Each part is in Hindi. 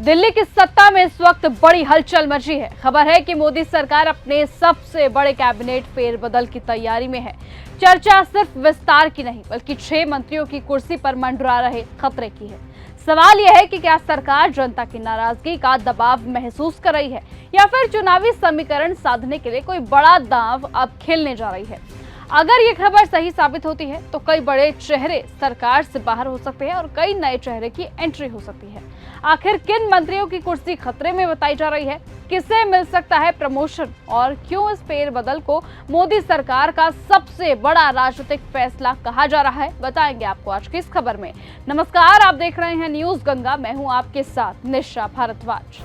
दिल्ली की सत्ता में इस वक्त बड़ी हलचल मची है। खबर है कि मोदी सरकार अपने सबसे बड़े कैबिनेट फेरबदल की तैयारी में है। चर्चा सिर्फ विस्तार की नहीं बल्कि 6 मंत्रियों की कुर्सी पर मंडरा रहे खतरे की है। सवाल यह है कि क्या सरकार जनता की नाराजगी का दबाव महसूस कर रही है या फिर चुनावी समीकरण साधने के लिए कोई बड़ा दांव अब खेलने जा रही है। अगर ये खबर सही साबित होती है तो कई बड़े चेहरे सरकार से बाहर हो सकते हैं और कई नए चेहरे की एंट्री हो सकती है। आखिर किन मंत्रियों की कुर्सी खतरे में बताई जा रही है, किसे मिल सकता है प्रमोशन और क्यों इस फेरबदल को मोदी सरकार का सबसे बड़ा राजनीतिक फैसला कहा जा रहा है, बताएंगे आपको आज की इस खबर में। नमस्कार, आप देख रहे हैं न्यूज गंगा। मैं हूं आपके साथ निशा भारद्वाज।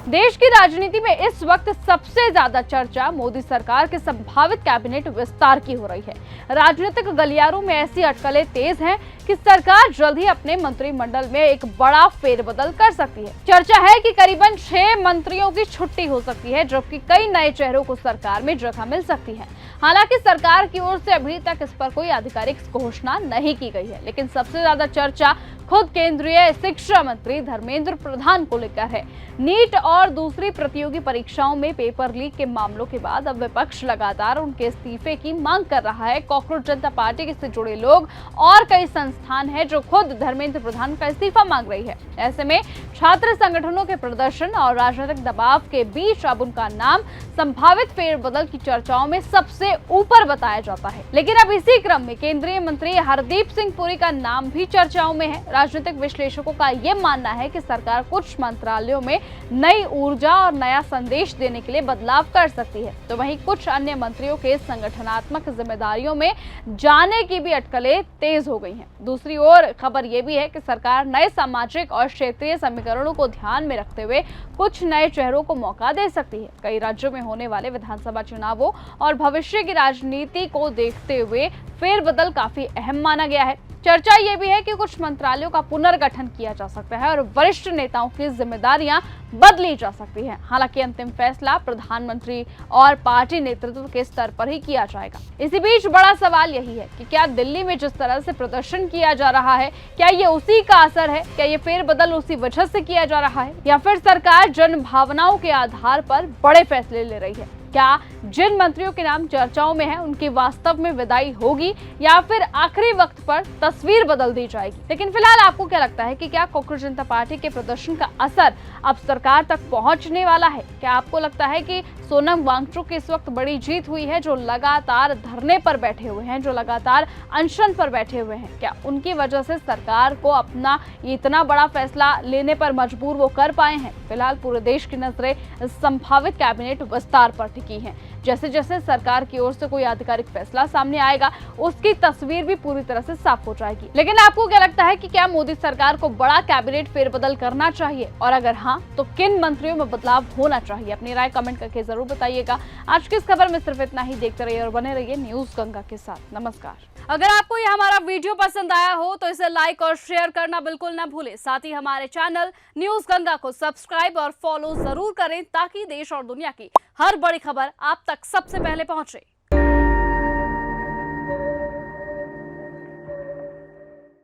देश की राजनीति में इस वक्त सबसे ज्यादा चर्चा मोदी सरकार के संभावित कैबिनेट विस्तार की हो रही है। राजनीतिक गलियारों में ऐसी अटकलें तेज हैं कि सरकार जल्द ही अपने मंत्रिमंडल में एक बड़ा फेरबदल कर सकती है। चर्चा है कि करीबन 6 मंत्रियों की छुट्टी हो सकती है, जबकि कई नए चेहरों को सरकार में जगह मिल सकती है। हालांकि सरकार की ओर से अभी तक इस पर कोई आधिकारिक घोषणा नहीं की गई है, लेकिन सबसे ज्यादा चर्चा खुद केंद्रीय शिक्षा मंत्री धर्मेंद्र प्रधान को लेकर है। नीट और दूसरी प्रतियोगी परीक्षाओं में पेपर लीक के मामलों के बाद अब विपक्ष लगातार उनके इस्तीफे की मांग कर रहा है। कॉकरोच जनता पार्टी से जुड़े लोग और कई संस्थान हैं जो खुद धर्मेंद्र प्रधान का इस्तीफा मांग रही है। ऐसे में छात्र संगठनों के प्रदर्शन और राजनीतिक दबाव के बीच अब उनका नाम संभावित फेरबदल की चर्चाओं में सबसे ऊपर बताया जाता है। लेकिन अब इसी क्रम में केंद्रीय मंत्री हरदीप सिंह पुरी का नाम भी चर्चाओं में है। राजनीतिक विश्लेषकों का यह मानना है कि सरकार कुछ मंत्रालयों में नई ऊर्जा और नया संदेश देने के लिए बदलाव कर सकती है, तो वहीं कुछ अन्य मंत्रियों के संगठनात्मक जिम्मेदारियों में जाने की भी अटकलें तेज हो गई हैं। दूसरी ओर खबर यह भी है कि सरकार नए सामाजिक और क्षेत्रीय समीकरणों को ध्यान में रखते हुए कुछ नए चेहरों को मौका दे सकती है। कई राज्यों में होने वाले विधानसभा चुनावों और भविष्य की राजनीति को देखते हुए फेरबदल काफी अहम माना गया है। चर्चा ये भी है कि कुछ मंत्रालयों का पुनर्गठन किया जा सकता है और वरिष्ठ नेताओं की जिम्मेदारियां बदली जा सकती हैं। हालांकि अंतिम फैसला प्रधानमंत्री और पार्टी नेतृत्व के स्तर पर ही किया जाएगा। इसी बीच बड़ा सवाल यही है कि क्या दिल्ली में जिस तरह से प्रदर्शन किया जा रहा है, क्या ये उसी का असर है? क्या ये फेरबदल उसी वजह से किया जा रहा है या फिर सरकार जन भावनाओं के आधार पर बड़े फैसले ले रही है? क्या जिन मंत्रियों के नाम चर्चाओं में है उनकी वास्तव में विदाई होगी या फिर आखिरी वक्त पर तस्वीर बदल दी जाएगी? लेकिन फिलहाल आपको क्या लगता है कि क्या कॉकरोच जनता पार्टी के प्रदर्शन का असर अब सरकार तक पहुंचने वाला है? क्या आपको लगता है कि सोनम वांगचुक की इस वक्त बड़ी जीत हुई है, जो लगातार धरने पर बैठे हुए हैं, जो लगातार अनशन पर बैठे हुए हैं, क्या उनकी वजह से सरकार को अपना इतना बड़ा फैसला लेने पर मजबूर वो कर पाए हैं? फिलहाल पूरे देश की नजरें संभावित कैबिनेट विस्तार पर की हैं। जैसे जैसे सरकार की ओर से कोई आधिकारिक फैसला सामने आएगा, उसकी तस्वीर भी पूरी तरह से साफ हो जाएगी। लेकिन आपको क्या लगता है कि क्या मोदी सरकार को बड़ा कैबिनेट फेरबदल करना चाहिए और अगर हाँ तो किन मंत्रियों में बदलाव होना चाहिए? अपनी राय कमेंट करके जरूर बताइएगा। आज की इस खबर में सिर्फ इतना ही। देखते रहिए और बने रहिए न्यूज गंगा के साथ। नमस्कार। अगर आपको ये हमारा वीडियो पसंद आया हो तो इसे लाइक और शेयर करना बिल्कुल ना भूलें। साथ ही हमारे चैनल न्यूज गंगा को सब्सक्राइब और फॉलो जरूर करें ताकि देश और दुनिया की हर बड़ी खबर आप तक सबसे पहले पहुंचे।